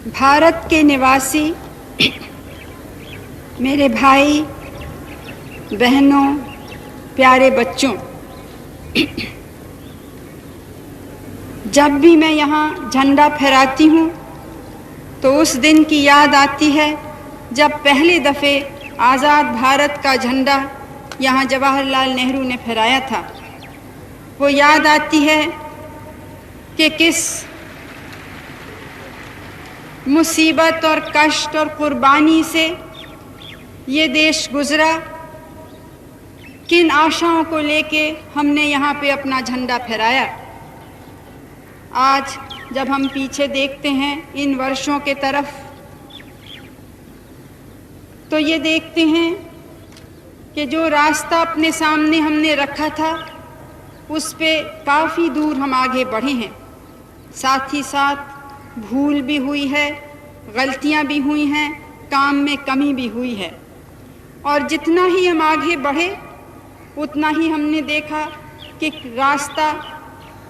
भारत के निवासी मेरे भाई बहनों, प्यारे बच्चों, जब भी मैं यहाँ झंडा फहराती हूँ तो उस दिन की याद आती है जब पहले दफ़े आज़ाद भारत का झंडा यहाँ जवाहरलाल नेहरू ने फहराया था। वो याद आती है कि किस मुसीबत और कष्ट और कुर्बानी से ये देश गुज़रा, किन आशाओं को लेके हमने यहाँ पे अपना झंडा फहराया। आज जब हम पीछे देखते हैं इन वर्षों के तरफ, तो ये देखते हैं कि जो रास्ता अपने सामने हमने रखा था उस पे काफ़ी दूर हम आगे बढ़े हैं। साथ ही साथ भूल भी हुई है, गलतियां भी हुई हैं, काम में कमी भी हुई है। और जितना ही हम आगे बढ़े उतना ही हमने देखा कि रास्ता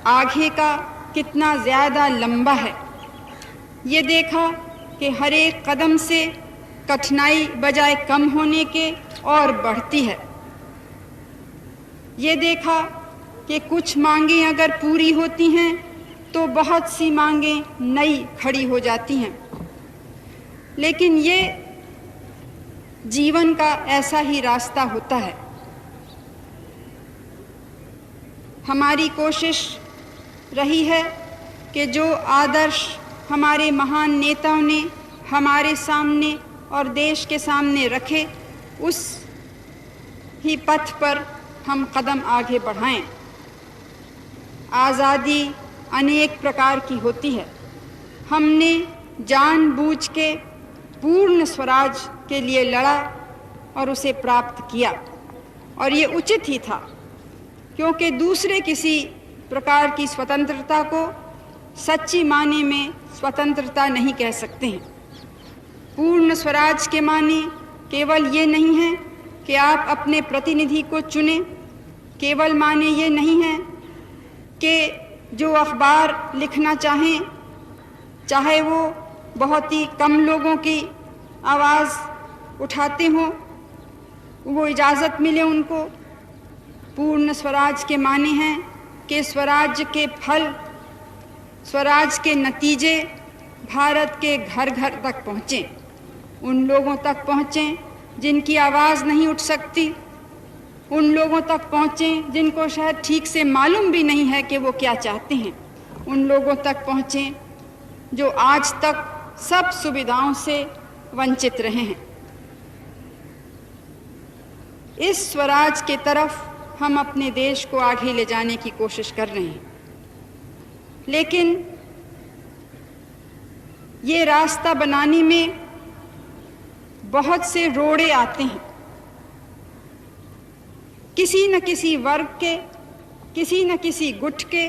आगे का कितना ज़्यादा लंबा है। ये देखा कि हर एक कदम से कठिनाई बजाय कम होने के और बढ़ती है। ये देखा कि कुछ मांगें अगर पूरी होती हैं तो बहुत सी मांगें नई खड़ी हो जाती हैं। लेकिन ये जीवन का ऐसा ही रास्ता होता है। हमारी कोशिश रही है कि जो आदर्श हमारे महान नेताओं ने हमारे सामने और देश के सामने रखे, उस ही पथ पर हम कदम आगे बढ़ाएं। आज़ादी अनेक प्रकार की होती है। हमने जानबूझ के पूर्ण स्वराज के लिए लड़ा और उसे प्राप्त किया, और ये उचित ही था, क्योंकि दूसरे किसी प्रकार की स्वतंत्रता को सच्ची माने में स्वतंत्रता नहीं कह सकते हैं। पूर्ण स्वराज के माने केवल ये नहीं है कि आप अपने प्रतिनिधि को चुनें, केवल माने ये नहीं है कि जो अखबार लिखना चाहें, चाहे वो बहुत ही कम लोगों की आवाज़ उठाते हों, वो इजाज़त मिले उनको। पूर्ण स्वराज के माने हैं कि स्वराज के फल, स्वराज के नतीजे भारत के घर घर तक पहुँचें, उन लोगों तक पहुँचें जिनकी आवाज़ नहीं उठ सकती, उन लोगों तक पहुँचें जिनको शायद ठीक से मालूम भी नहीं है कि वो क्या चाहते हैं, उन लोगों तक पहुँचें जो आज तक सब सुविधाओं से वंचित रहे हैं। इस स्वराज के तरफ हम अपने देश को आगे ले जाने की कोशिश कर रहे हैं, लेकिन ये रास्ता बनाने में बहुत से रोड़े आते हैं। किसी न किसी वर्ग के, किसी न किसी गुट के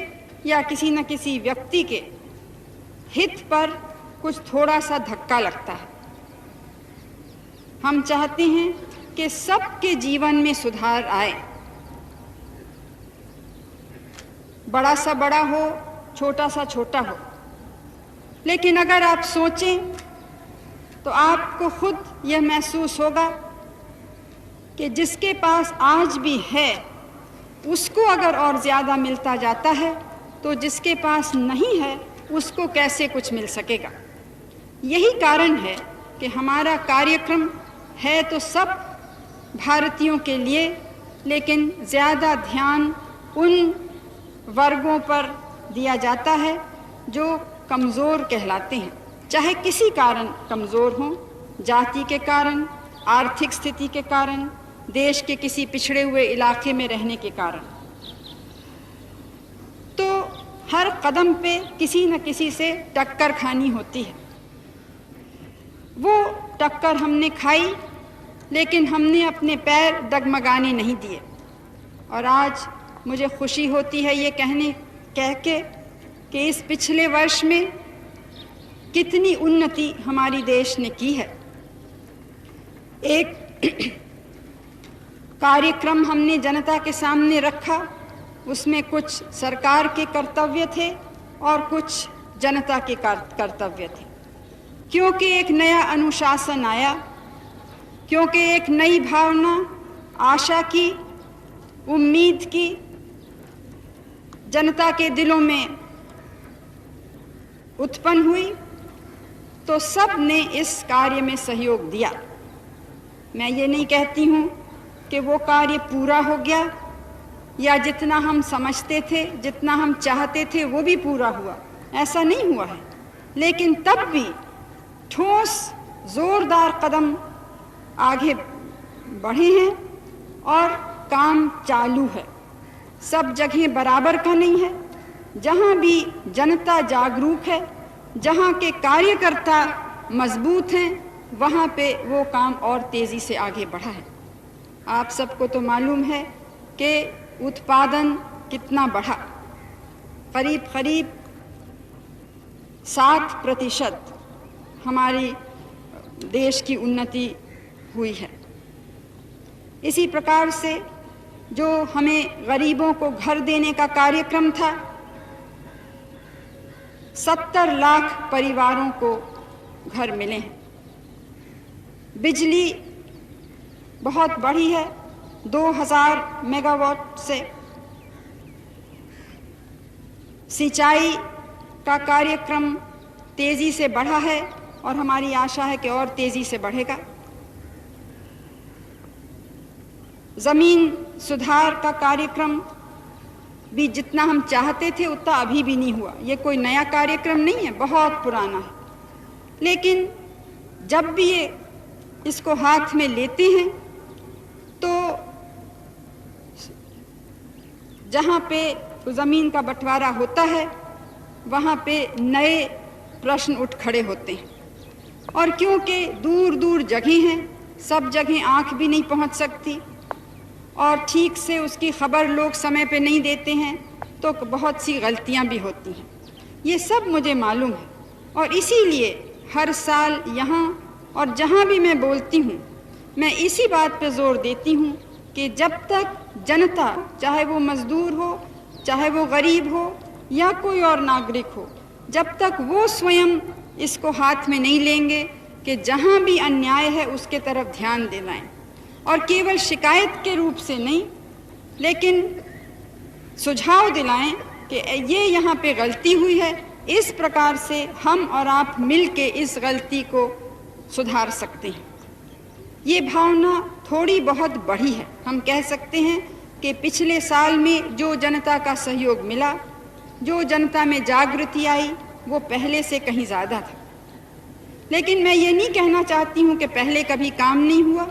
या किसी न किसी व्यक्ति के हित पर कुछ थोड़ा सा धक्का लगता है। हम चाहते हैं कि सबके जीवन में सुधार आए, बड़ा सा बड़ा हो, छोटा सा छोटा हो। लेकिन अगर आप सोचें तो आपको खुद यह महसूस होगा कि जिसके पास आज भी है उसको अगर और ज़्यादा मिलता जाता है तो जिसके पास नहीं है उसको कैसे कुछ मिल सकेगा। यही कारण है कि हमारा कार्यक्रम है तो सब भारतीयों के लिए, लेकिन ज़्यादा ध्यान उन वर्गों पर दिया जाता है जो कमज़ोर कहलाते हैं, चाहे किसी कारण कमज़ोर हों, जाति के कारण, आर्थिक स्थिति के कारण, देश के किसी पिछड़े हुए इलाके में रहने के कारण। तो हर कदम पे किसी न किसी से टक्कर खानी होती है। वो टक्कर हमने खाई, लेकिन हमने अपने पैर डगमगाने नहीं दिए। और आज मुझे खुशी होती है ये कह के कि इस पिछले वर्ष में कितनी उन्नति हमारी देश ने की है। एक कार्यक्रम हमने जनता के सामने रखा, उसमें कुछ सरकार के कर्तव्य थे और कुछ जनता के कर्तव्य थे। क्योंकि एक नया अनुशासन आया, क्योंकि एक नई भावना, आशा की, उम्मीद की जनता के दिलों में उत्पन्न हुई, तो सब ने इस कार्य में सहयोग दिया। मैं ये नहीं कहती हूँ कि वो कार्य पूरा हो गया या जितना हम समझते थे, जितना हम चाहते थे वो भी पूरा हुआ, ऐसा नहीं हुआ है। लेकिन तब भी ठोस जोरदार कदम आगे बढ़े हैं और काम चालू है। सब जगह बराबर का नहीं है। जहाँ भी जनता जागरूक है, जहाँ के कार्यकर्ता मजबूत हैं, वहाँ पे वो काम और तेज़ी से आगे बढ़ा है। आप सबको तो मालूम है कि उत्पादन कितना बढ़ा, करीब करीब 7% हमारी देश की उन्नति हुई है। इसी प्रकार से जो हमें गरीबों को घर देने का कार्यक्रम था, 70 लाख परिवारों को घर मिले हैं। बिजली बहुत बढ़ी है, 2000 मेगावाट से। सिंचाई का कार्यक्रम तेज़ी से बढ़ा है और हमारी आशा है कि और तेज़ी से बढ़ेगा। ज़मीन सुधार का कार्यक्रम भी जितना हम चाहते थे उतना अभी भी नहीं हुआ। ये कोई नया कार्यक्रम नहीं है, बहुत पुराना है। लेकिन जब भी ये इसको हाथ में लेते हैं तो जहाँ पे ज़मीन का बंटवारा होता है वहाँ पे नए प्रश्न उठ खड़े होते हैं। और क्योंकि दूर दूर जगह हैं, सब जगह आँख भी नहीं पहुँच सकती और ठीक से उसकी खबर लोग समय पे नहीं देते हैं, तो बहुत सी गलतियाँ भी होती हैं। ये सब मुझे मालूम है और इसीलिए हर साल यहाँ और जहाँ भी मैं बोलती हूँ, मैं इसी बात पे जोर देती हूँ कि जब तक जनता, चाहे वो मज़दूर हो, चाहे वो गरीब हो या कोई और नागरिक हो, जब तक वो स्वयं इसको हाथ में नहीं लेंगे कि जहाँ भी अन्याय है उसके तरफ ध्यान दिलाएं और केवल शिकायत के रूप से नहीं, लेकिन सुझाव दिलाएं कि ये यहाँ पे गलती हुई है, इस प्रकार से हम और आप मिल के इस गलती को सुधार सकते हैं। ये भावना थोड़ी बहुत बढ़ी है। हम कह सकते हैं कि पिछले साल में जो जनता का सहयोग मिला, जो जनता में जागृति आई, वो पहले से कहीं ज़्यादा था। लेकिन मैं ये नहीं कहना चाहती हूँ कि पहले कभी काम नहीं हुआ।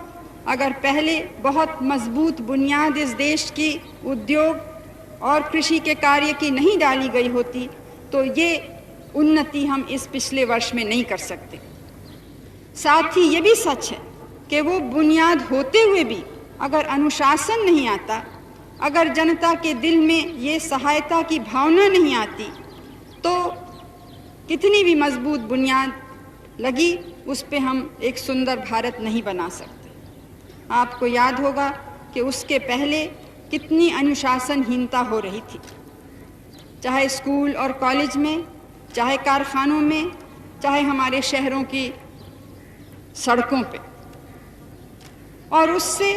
अगर पहले बहुत मजबूत बुनियाद इस देश की उद्योग और कृषि के कार्य की नहीं डाली गई होती तो ये उन्नति हम इस पिछले वर्ष में नहीं कर सकते। साथ ही ये भी सच है कि वो बुनियाद होते हुए भी अगर अनुशासन नहीं आता, अगर जनता के दिल में ये सहायता की भावना नहीं आती, तो कितनी भी मजबूत बुनियाद लगी, उस पे हम एक सुंदर भारत नहीं बना सकते। आपको याद होगा कि उसके पहले कितनी अनुशासनहीनता हो रही थी, चाहे स्कूल और कॉलेज में, चाहे कारखानों में, चाहे हमारे शहरों की सड़कों पे। और उससे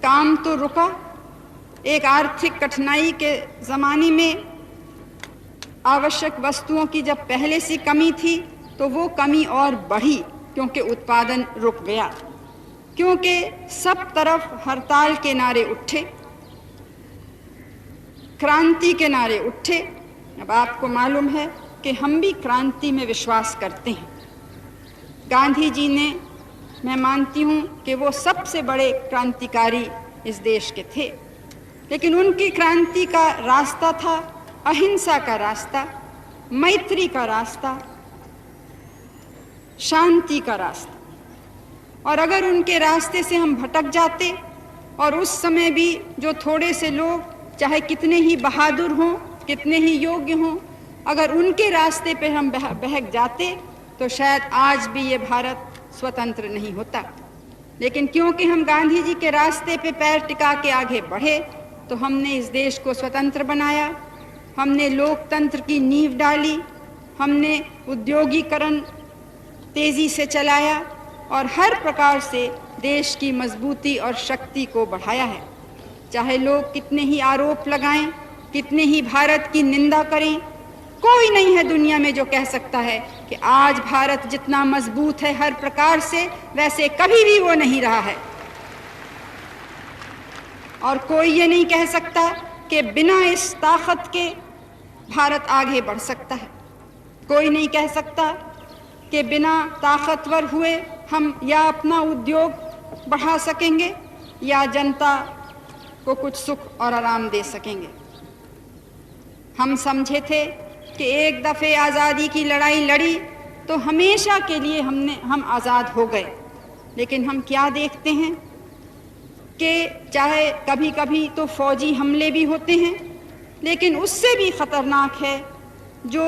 काम तो रुका। एक आर्थिक कठिनाई के ज़माने में आवश्यक वस्तुओं की जब पहले से कमी थी तो वो कमी और बढ़ी, क्योंकि उत्पादन रुक गया, क्योंकि सब तरफ हड़ताल के नारे उठे, क्रांति के नारे उठे। अब आपको मालूम है कि हम भी क्रांति में विश्वास करते हैं। गांधी जी ने, मैं मानती हूँ कि वो सबसे बड़े क्रांतिकारी इस देश के थे, लेकिन उनकी क्रांति का रास्ता था अहिंसा का रास्ता, मैत्री का रास्ता, शांति का रास्ता। और अगर उनके रास्ते से हम भटक जाते और उस समय भी जो थोड़े से लोग, चाहे कितने ही बहादुर हों, कितने ही योग्य हों, अगर उनके रास्ते पे हम बहक जाते तो शायद आज भी ये भारत स्वतंत्र नहीं होता। लेकिन क्योंकि हम गांधी जी के रास्ते पे पैर टिका के आगे बढ़े तो हमने इस देश को स्वतंत्र बनाया, हमने लोकतंत्र की नींव डाली, हमने उद्योगीकरण तेज़ी से चलाया और हर प्रकार से देश की मजबूती और शक्ति को बढ़ाया है। चाहे लोग कितने ही आरोप लगाएं, कितने ही भारत की निंदा करें, कोई नहीं है दुनिया में जो कह सकता है कि आज भारत जितना मजबूत है हर प्रकार से, वैसे कभी भी वो नहीं रहा है। और कोई ये नहीं कह सकता कि बिना इस ताकत के भारत आगे बढ़ सकता है। कोई नहीं कह सकता कि बिना ताकतवर हुए हम या अपना उद्योग बढ़ा सकेंगे या जनता को कुछ सुख और आराम दे सकेंगे। हम समझे थे कि एक दफ़े आज़ादी की लड़ाई लड़ी तो हमेशा के लिए हम आज़ाद हो गए, लेकिन हम क्या देखते हैं कि चाहे कभी कभी तो फौजी हमले भी होते हैं, लेकिन उससे भी ख़तरनाक है जो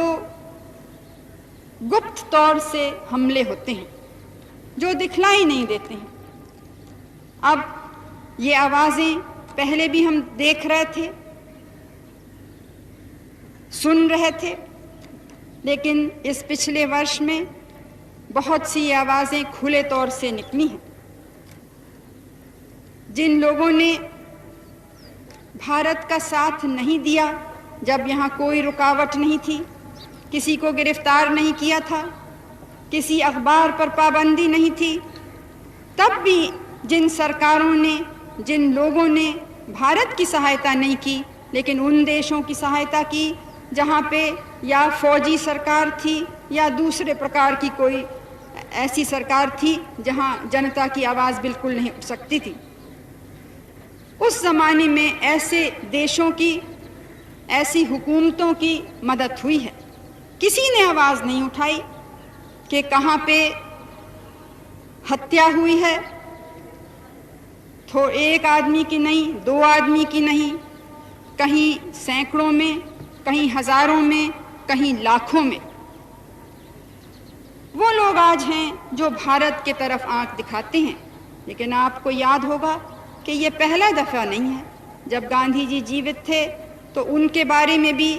गुप्त तौर से हमले होते हैं, जो दिखलाई नहीं देते हैं। अब ये आवाज़ें पहले भी हम देख रहे थे, सुन रहे थे, लेकिन इस पिछले वर्ष में बहुत सी आवाज़ें खुले तौर से निकली हैं। जिन लोगों ने भारत का साथ नहीं दिया जब यहाँ कोई रुकावट नहीं थी, किसी को गिरफ्तार नहीं किया था, किसी अखबार पर पाबंदी नहीं थी, तब भी जिन सरकारों ने, जिन लोगों ने भारत की सहायता नहीं की, लेकिन उन देशों की सहायता की जहाँ पे या फौजी सरकार थी या दूसरे प्रकार की कोई ऐसी सरकार थी जहाँ जनता की आवाज़ बिल्कुल नहीं उठ सकती थी, उस ज़माने में ऐसे देशों की, ऐसी हुकूमतों की मदद हुई है। किसी ने आवाज़ नहीं उठाई कि कहाँ पे हत्या हुई है, तो एक आदमी की नहीं, दो आदमी की नहीं, कहीं सैकड़ों में, कहीं हज़ारों में, कहीं लाखों में। वो लोग आज हैं जो भारत के तरफ आंख दिखाते हैं, लेकिन आपको याद होगा कि ये पहला दफ़ा नहीं है। जब गांधी जी जीवित थे तो उनके बारे में भी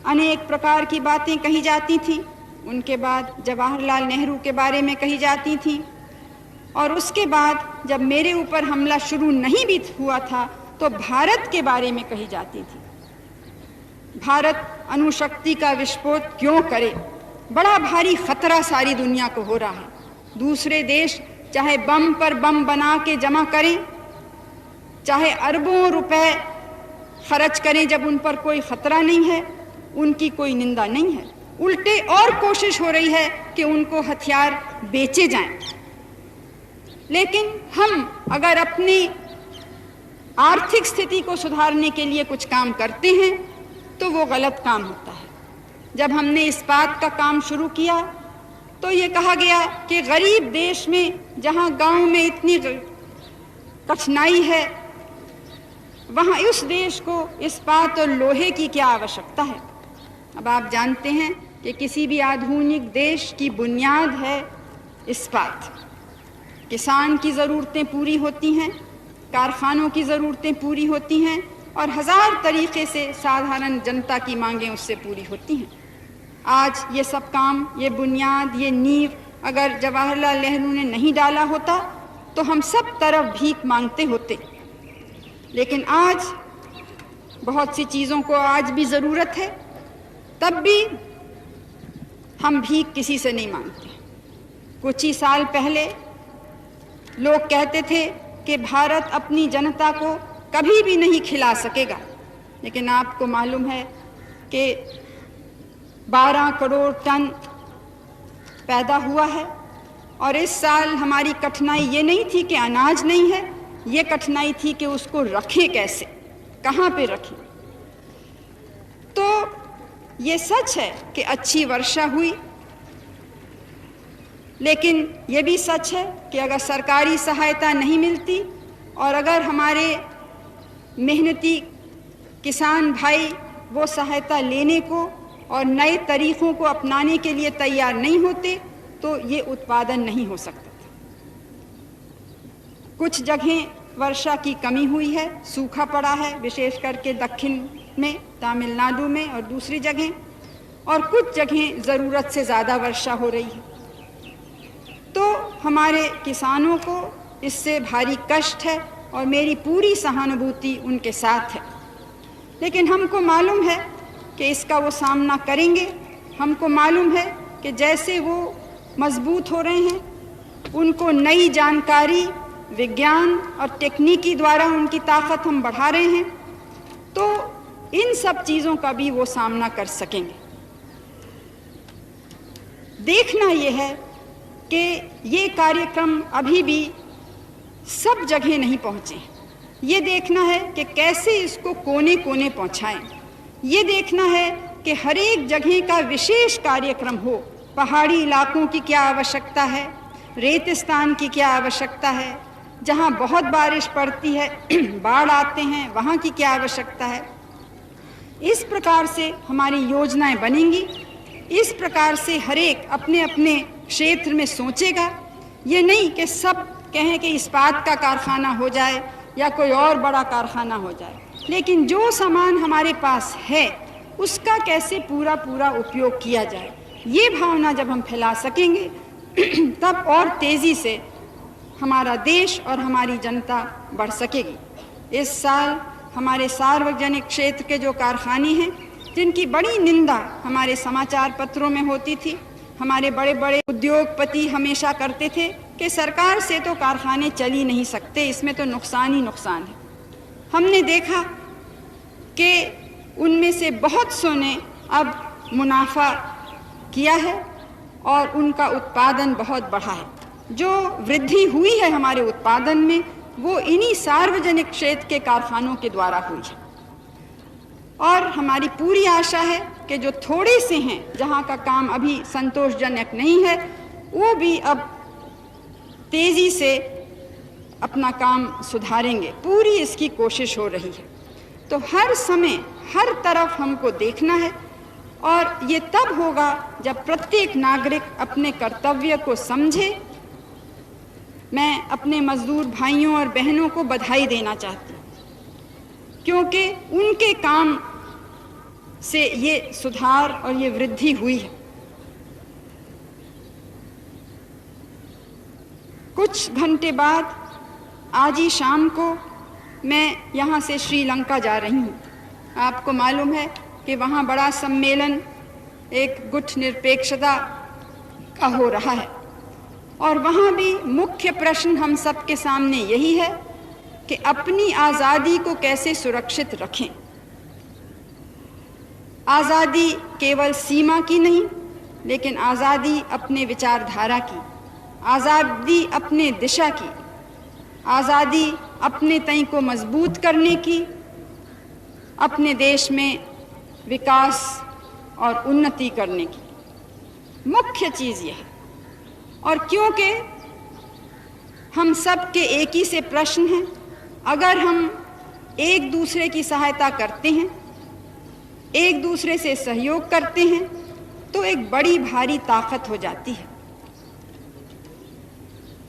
अनेक प्रकार की बातें कही जाती थीं, उनके बाद जवाहरलाल नेहरू के बारे में कही जाती थीं, और उसके बाद जब मेरे ऊपर हमला शुरू नहीं भी हुआ था तो भारत के बारे में कही जाती थी। भारत अणुशक्ति का विस्फोट क्यों करे? बड़ा भारी खतरा सारी दुनिया को हो रहा है। दूसरे देश चाहे बम पर बम बना के जमा करें, चाहे अरबों रुपए खर्च करें, जब उन पर कोई खतरा नहीं है, उनकी कोई निंदा नहीं है। उल्टे और कोशिश हो रही है कि उनको हथियार बेचे जाएं। लेकिन हम अगर अपनी आर्थिक स्थिति को सुधारने के लिए कुछ काम करते हैं तो वो गलत काम होता है। जब हमने इस्पात का काम शुरू किया तो ये कहा गया कि गरीब देश में, जहाँ गांव में इतनी कठिनाई है, वहाँ उस देश को इस्पात और लोहे की क्या आवश्यकता है। अब आप जानते हैं कि किसी भी आधुनिक देश की बुनियाद है इस्पात। किसान की ज़रूरतें पूरी होती हैं, कारखानों की ज़रूरतें पूरी होती हैं, और हज़ार तरीक़े से साधारण जनता की मांगें उससे पूरी होती हैं। आज ये सब काम, ये बुनियाद, ये नींव अगर जवाहरलाल नेहरू ने नहीं डाला होता तो हम सब तरफ भीख मांगते होते। लेकिन आज बहुत सी चीज़ों को आज भी ज़रूरत है, तब भी हम भीख किसी से नहीं मांगते। कुछ ही साल पहले लोग कहते थे कि भारत अपनी जनता को कभी भी नहीं खिला सकेगा, लेकिन आपको मालूम है कि 12 करोड़ टन पैदा हुआ है। और इस साल हमारी कठिनाई ये नहीं थी कि अनाज नहीं है, ये कठिनाई थी कि उसको रखें कैसे, कहाँ पे रखें। तो ये सच है कि अच्छी वर्षा हुई, लेकिन ये भी सच है कि अगर सरकारी सहायता नहीं मिलती और अगर हमारे मेहनती किसान भाई वो सहायता लेने को और नए तरीक़ों को अपनाने के लिए तैयार नहीं होते तो ये उत्पादन नहीं हो सकता था। कुछ जगहें वर्षा की कमी हुई है, सूखा पड़ा है, विशेष करके दक्षिण में, तमिलनाडु में और दूसरी जगहें, और कुछ जगहें ज़रूरत से ज़्यादा वर्षा हो रही है। हमारे किसानों को इससे भारी कष्ट है और मेरी पूरी सहानुभूति उनके साथ है। लेकिन हमको मालूम है कि इसका वो सामना करेंगे। हमको मालूम है कि जैसे वो मजबूत हो रहे हैं, उनको नई जानकारी, विज्ञान और टेक्निकी द्वारा उनकी ताकत हम बढ़ा रहे हैं, तो इन सब चीज़ों का भी वो सामना कर सकेंगे। देखना ये है कि ये कार्यक्रम अभी भी सब जगह नहीं पहुँचे। ये देखना है कि कैसे इसको कोने कोने पहुँचाएं। ये देखना है कि हर एक जगह का विशेष कार्यक्रम हो। पहाड़ी इलाकों की क्या आवश्यकता है, रेतिस्तान की क्या आवश्यकता है, जहाँ बहुत बारिश पड़ती है, बाढ़ आते हैं, वहाँ की क्या आवश्यकता है। इस प्रकार से हमारी योजनाएं बनेंगी। इस प्रकार से हर एक अपने अपने क्षेत्र में सोचेगा। ये नहीं कि सब कहें कि इस्पात का कारखाना हो जाए या कोई और बड़ा कारखाना हो जाए, लेकिन जो सामान हमारे पास है उसका कैसे पूरा पूरा उपयोग किया जाए। ये भावना जब हम फैला सकेंगे तब और तेज़ी से हमारा देश और हमारी जनता बढ़ सकेगी। इस साल हमारे सार्वजनिक क्षेत्र के जो कारखाने हैं, जिनकी बड़ी निंदा हमारे समाचार पत्रों में होती थी, हमारे बड़े बड़े उद्योगपति हमेशा करते थे कि सरकार से तो कारखाने चल ही नहीं सकते, इसमें तो नुकसान ही नुकसान है। हमने देखा कि उनमें से बहुत सौ ने अब मुनाफा किया है और उनका उत्पादन बहुत बढ़ा है। जो वृद्धि हुई है हमारे उत्पादन में, वो इन्हीं सार्वजनिक क्षेत्र के कारखानों के द्वारा हुई है। और हमारी पूरी आशा है कि जो थोड़े से हैं, जहाँ का काम अभी संतोषजनक नहीं है, वो भी अब तेज़ी से अपना काम सुधारेंगे। पूरी इसकी कोशिश हो रही है। तो हर समय हर तरफ हमको देखना है, और ये तब होगा जब प्रत्येक नागरिक अपने कर्तव्य को समझे। मैं अपने मजदूर भाइयों और बहनों को बधाई देना चाहती हूँ, क्योंकि उनके काम से ये सुधार और ये वृद्धि हुई है। कुछ घंटे बाद आज ही शाम को मैं यहाँ से श्रीलंका जा रही हूँ। आपको मालूम है कि वहाँ बड़ा सम्मेलन एक गुट निरपेक्षता का हो रहा है, और वहाँ भी मुख्य प्रश्न हम सब के सामने यही है कि अपनी आज़ादी को कैसे सुरक्षित रखें। आज़ादी केवल सीमा की नहीं, लेकिन आज़ादी अपने विचारधारा की, आज़ादी अपने दिशा की, आज़ादी अपने तय को मजबूत करने की, अपने देश में विकास और उन्नति करने की मुख्य चीज़ यह है। और क्योंकि हम सब के एक ही से प्रश्न हैं, अगर हम एक दूसरे की सहायता करते हैं, एक दूसरे से सहयोग करते हैं, तो एक बड़ी भारी ताकत हो जाती है।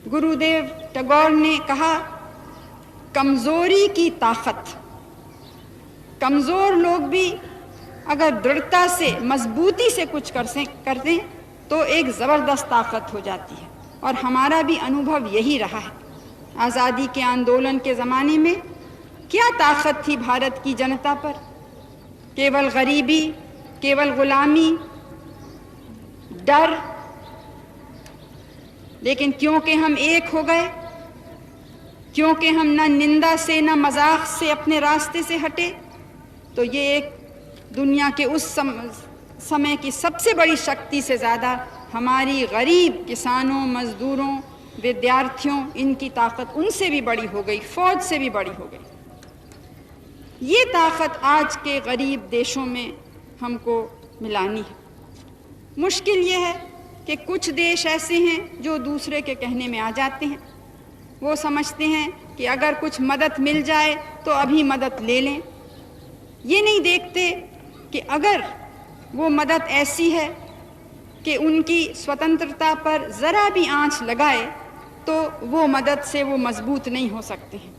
गुरुदेव टैगोर ने कहा, कमज़ोरी की ताकत। कमज़ोर लोग भी अगर दृढ़ता से, मजबूती से कुछ कर दें तो एक ज़बरदस्त ताकत हो जाती है। और हमारा भी अनुभव यही रहा है। आज़ादी के आंदोलन के ज़माने में क्या ताकत थी भारत की जनता पर? केवल गरीबी, केवल गुलामी, डर। लेकिन क्योंकि हम एक हो गए, क्योंकि हम न निंदा से न मजाक से अपने रास्ते से हटे, तो ये एक दुनिया के उस समय की सबसे बड़ी शक्ति से ज़्यादा हमारी गरीब किसानों, मज़दूरों, विद्यार्थियों, इनकी ताकत उनसे भी बड़ी हो गई, फ़ौज से भी बड़ी हो गई। ये ताकत आज के गरीब देशों में हमको मिलानी है। मुश्किल ये है कि कुछ देश ऐसे हैं जो दूसरे के कहने में आ जाते हैं। वो समझते हैं कि अगर कुछ मदद मिल जाए तो अभी मदद ले लें। ये नहीं देखते कि अगर वो मदद ऐसी है कि उनकी स्वतंत्रता पर ज़रा भी आंच लगाए तो वो मदद से वो मजबूत नहीं हो सकते हैं।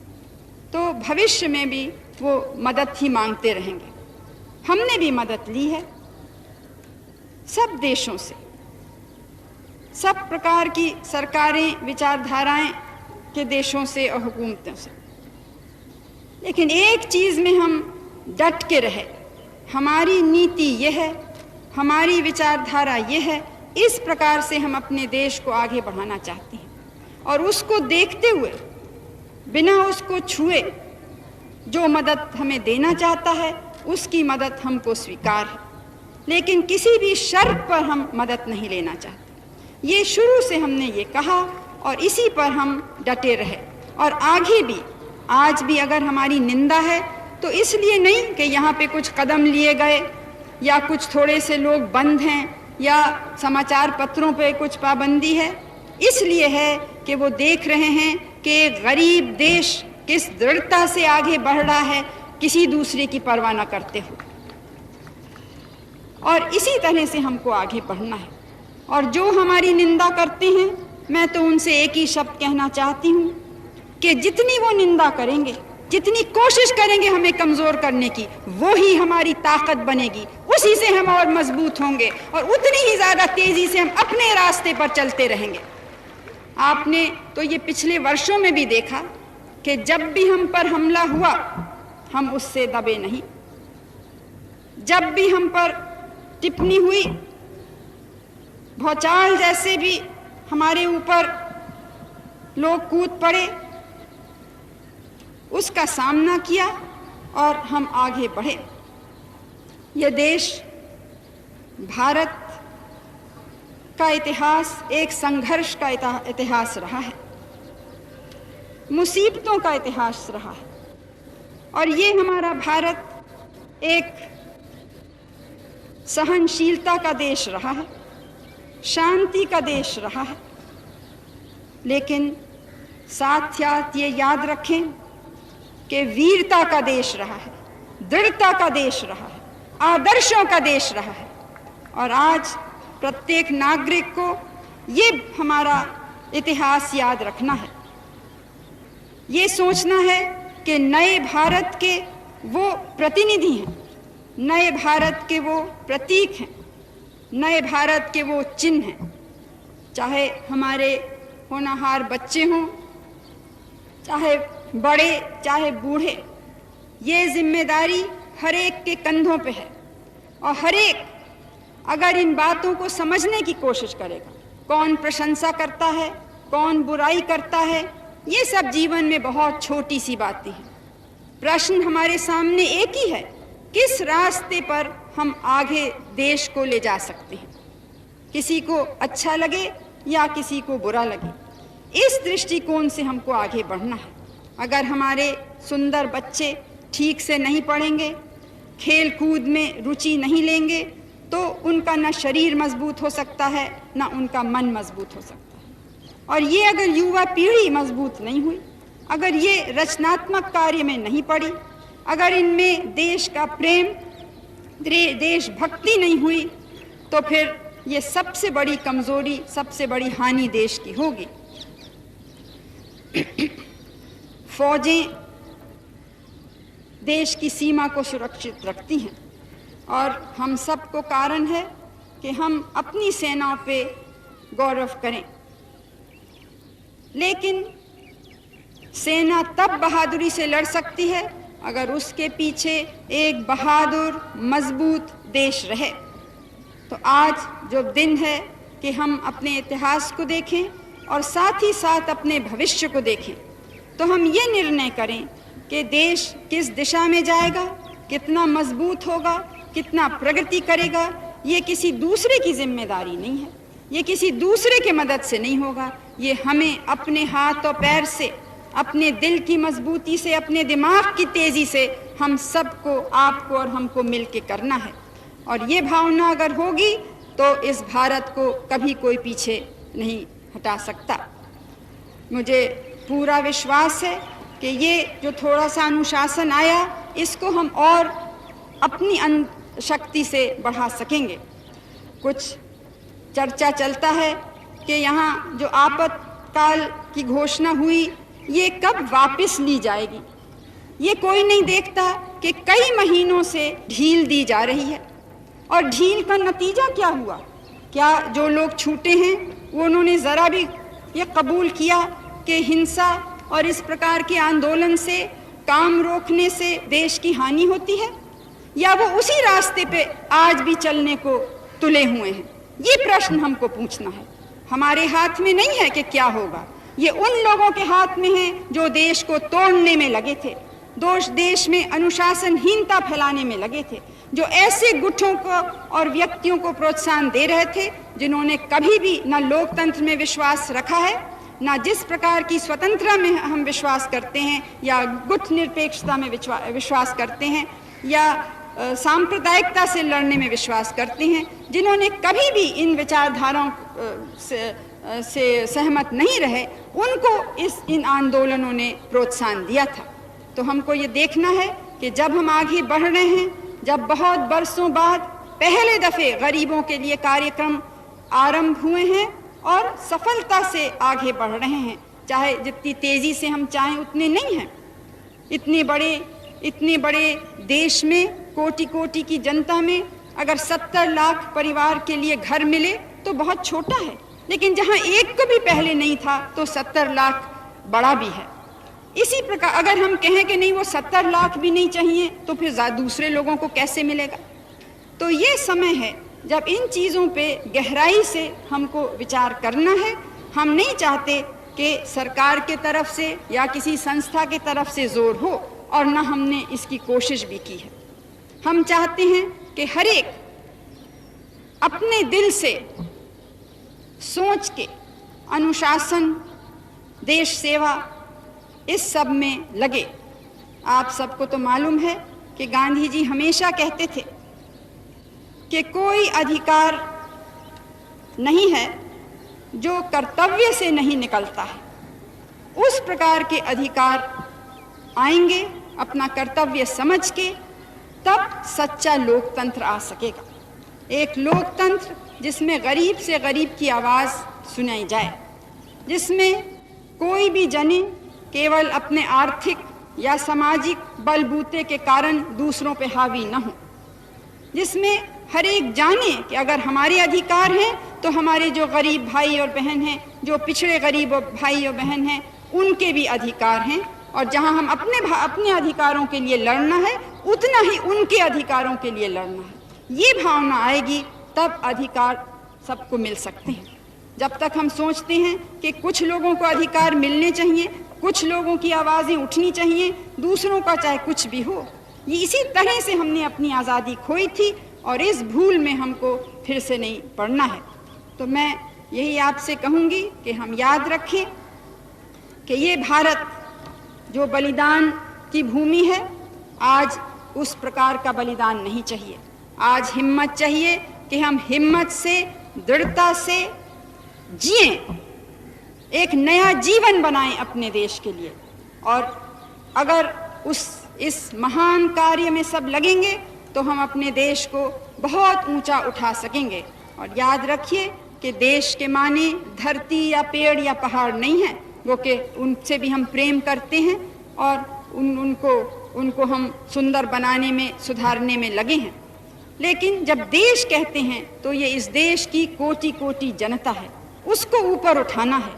तो भविष्य में भी वो मदद ही मांगते रहेंगे। हमने भी मदद ली है सब देशों से, सब प्रकार की सरकारें, विचारधाराएं के देशों से और हुकूमतों से। लेकिन एक चीज़ में हम डट के रहे, हमारी नीति यह है, हमारी विचारधारा यह है, इस प्रकार से हम अपने देश को आगे बढ़ाना चाहते हैं। और उसको देखते हुए, बिना उसको छुए, जो मदद हमें देना चाहता है उसकी मदद हमको स्वीकार है, लेकिन किसी भी शर्त पर हम मदद नहीं लेना चाहते। ये शुरू से हमने ये कहा और इसी पर हम डटे रहे। और आगे भी, आज भी अगर हमारी निंदा है तो इसलिए नहीं कि यहाँ पे कुछ कदम लिए गए या कुछ थोड़े से लोग बंद हैं या समाचार पत्रों पे कुछ पाबंदी है, इसलिए है कि वो देख रहे हैं कि एक गरीब देश किस दृढ़ता से आगे बढ़ रहा है, किसी दूसरे की परवाह न करते हुए। और इसी तरह से हमको आगे बढ़ना है। और जो हमारी निंदा करते हैं, मैं तो उनसे एक ही शब्द कहना चाहती हूँ कि जितनी वो निंदा करेंगे, जितनी कोशिश करेंगे हमें कमज़ोर करने की, वो ही हमारी ताकत बनेगी, उसी से हम और मजबूत होंगे और उतनी ही ज़्यादा तेज़ी से हम अपने रास्ते पर चलते रहेंगे। आपने तो ये पिछले वर्षों में भी देखा कि जब भी हम पर हमला हुआ, हम उससे दबे नहीं। जब भी हम पर टिप्पणी हुई, भौचाल जैसे भी हमारे ऊपर लोग कूद पड़े, उसका सामना किया और हम आगे बढ़े। यह देश, भारत का इतिहास एक संघर्ष का इतिहास रहा है, मुसीबतों का इतिहास रहा है। और ये हमारा भारत एक सहनशीलता का देश रहा है, शांति का देश रहा है। लेकिन साथ साथ ये याद रखें कि वीरता का देश रहा है, दृढ़ता का देश रहा है, आदर्शों का देश रहा है। और आज प्रत्येक नागरिक को ये हमारा इतिहास याद रखना है, ये सोचना है कि नए भारत के वो प्रतिनिधि हैं, नए भारत के वो प्रतीक हैं, नए भारत के वो चिन्ह हैं। चाहे हमारे होनहार बच्चे हों, चाहे बड़े, चाहे बूढ़े, ये जिम्मेदारी हर एक के कंधों पे है। और हर एक अगर इन बातों को समझने की कोशिश करेगा, कौन प्रशंसा करता है, कौन बुराई करता है, ये सब जीवन में बहुत छोटी सी बातें हैं। प्रश्न हमारे सामने एक ही है, किस रास्ते पर हम आगे देश को ले जा सकते हैं, किसी को अच्छा लगे या किसी को बुरा लगे, इस दृष्टिकोण से हमको आगे बढ़ना है। अगर हमारे सुंदर बच्चे ठीक से नहीं पढ़ेंगे, खेल कूद में रुचि नहीं लेंगे, तो उनका न शरीर मजबूत हो सकता है, न उनका मन मजबूत हो सकता है। और ये अगर युवा पीढ़ी मजबूत नहीं हुई, अगर ये रचनात्मक कार्य में नहीं पड़ी, अगर इनमें देश का प्रेम, देशभक्ति नहीं हुई, तो फिर ये सबसे बड़ी कमजोरी, सबसे बड़ी हानि देश की होगी। फौजें देश की सीमा को सुरक्षित रखती हैं और हम सबको कारण है कि हम अपनी सेनाओं पे गौरव करें। लेकिन सेना तब बहादुरी से लड़ सकती है अगर उसके पीछे एक बहादुर, मजबूत देश रहे। तो आज जो दिन है कि हम अपने इतिहास को देखें और साथ ही साथ अपने भविष्य को देखें, तो हम ये निर्णय करें कि देश किस दिशा में जाएगा, कितना मजबूत होगा, कितना प्रगति करेगा। ये किसी दूसरे की जिम्मेदारी नहीं है, ये किसी दूसरे के मदद से नहीं होगा। ये हमें अपने हाथ और पैर से, अपने दिल की मजबूती से, अपने दिमाग की तेज़ी से हम सबको, आपको और हमको मिल के करना है। और ये भावना अगर होगी तो इस भारत को कभी कोई पीछे नहीं हटा सकता। मुझे पूरा विश्वास है कि ये जो थोड़ा सा अनुशासन आया, इसको हम और अपनी शक्ति से बढ़ा सकेंगे। कुछ चर्चा चलता है कि यहाँ जो आपातकाल की घोषणा हुई, ये कब वापस ली जाएगी। ये कोई नहीं देखता कि कई महीनों से ढील दी जा रही है और ढील का नतीजा क्या हुआ क्या जो लोग छूटे हैं वो उन्होंने ज़रा भी ये कबूल किया कि हिंसा और इस प्रकार के आंदोलन से, काम रोकने से देश की हानि होती है, या वो उसी रास्ते पे आज भी चलने को तुले हुए हैं? ये प्रश्न हमको पूछना है। हमारे हाथ में नहीं है कि क्या होगा, ये उन लोगों के हाथ में है जो देश को तोड़ने में लगे थे, देश में अनुशासनहीनता फैलाने में लगे थे, जो ऐसे गुटों को और व्यक्तियों को प्रोत्साहन दे रहे थे जिन्होंने कभी भी न लोकतंत्र में विश्वास रखा है, ना जिस प्रकार की स्वतंत्रता में हम विश्वास करते हैं, या गुट निरपेक्षता में विश्वास करते हैं, या सांप्रदायिकता से लड़ने में विश्वास करते हैं, जिन्होंने कभी भी इन विचारधाराओं से सहमत नहीं रहे, उनको इन आंदोलनों ने प्रोत्साहन दिया था। तो हमको ये देखना है कि जब हम आगे बढ़ रहे हैं, जब बहुत बरसों बाद पहले दफे गरीबों के लिए कार्यक्रम आरंभ हुए हैं और सफलता से आगे बढ़ रहे हैं, चाहे जितनी तेजी से हम चाहें उतने नहीं हैं। इतने बड़े देश में, कोटि कोटि की जनता में अगर 70 लाख परिवार के लिए घर मिले तो बहुत छोटा है, लेकिन जहां एक को भी पहले नहीं था तो 70 लाख बड़ा भी है। इसी प्रकार अगर हम कहें कि नहीं वो 70 लाख भी नहीं चाहिए तो फिर दूसरे लोगों को कैसे मिलेगा? तो ये समय है जब इन चीज़ों पे गहराई से हमको विचार करना है। हम नहीं चाहते कि सरकार के तरफ से या किसी संस्था के तरफ से जोर हो, और ना हमने इसकी कोशिश भी की है। हम चाहते हैं कि हर एक अपने दिल से सोच के अनुशासन, देश सेवा, इस सब में लगे। आप सबको तो मालूम है कि गांधी जी हमेशा कहते थे कि कोई अधिकार नहीं है जो कर्तव्य से नहीं निकलता है। उस प्रकार के अधिकार आएंगे अपना कर्तव्य समझ के, तब सच्चा लोकतंत्र आ सकेगा। एक लोकतंत्र जिसमें गरीब से गरीब की आवाज़ सुनाई जाए, जिसमें कोई भी जने केवल अपने आर्थिक या सामाजिक बलबूते के कारण दूसरों पे हावी न हो, जिसमें हर एक जाने कि अगर हमारे अधिकार हैं तो हमारे जो गरीब भाई और बहन हैं, जो पिछड़े गरीब भाई और बहन हैं, उनके भी अधिकार हैं, और जहां हम अपने अधिकारों के लिए लड़ना है उतना ही उनके अधिकारों के लिए लड़ना है। ये भावना आएगी तब अधिकार सबको मिल सकते हैं। जब तक हम सोचते हैं कि कुछ लोगों को अधिकार मिलने चाहिए, कुछ लोगों की आवाज़ें उठनी चाहिए, दूसरों का चाहे कुछ भी हो, ये इसी तरह से हमने अपनी आज़ादी खोई थी, और इस भूल में हमको फिर से नहीं पड़ना है। तो मैं यही आपसे कहूँगी कि हम याद रखें कि ये भारत जो बलिदान की भूमि है, आज उस प्रकार का बलिदान नहीं चाहिए। आज हिम्मत चाहिए कि हम हिम्मत से, दृढ़ता से जिएं, एक नया जीवन बनाएं अपने देश के लिए। और अगर इस महान कार्य में सब लगेंगे तो हम अपने देश को बहुत ऊंचा उठा सकेंगे। और याद रखिए कि देश के माने धरती या पेड़ या पहाड़ नहीं है, वो कि उनसे भी हम प्रेम करते हैं और उनको हम सुंदर बनाने में, सुधारने में लगे हैं। लेकिन जब देश कहते हैं तो ये इस देश की कोटि कोटि जनता है, उसको ऊपर उठाना है,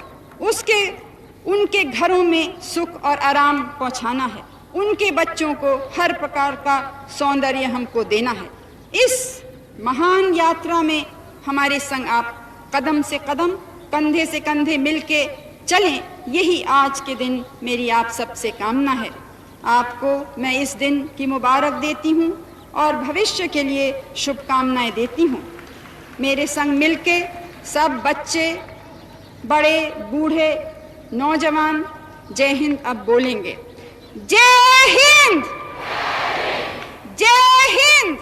उनके घरों में सुख और आराम पहुंचाना है, उनके बच्चों को हर प्रकार का सौंदर्य हमको देना है। इस महान यात्रा में हमारे संग आप कदम से कदम, कंधे से कंधे मिलके चलें, यही आज के दिन मेरी आप सबसे कामना है। आपको मैं इस दिन की मुबारक देती हूँ और भविष्य के लिए शुभकामनाएं देती हूँ। मेरे संग मिलके सब बच्चे, बड़े, बूढ़े, नौजवान जय हिंद अब बोलेंगे। जय हिंद, जय हिंद।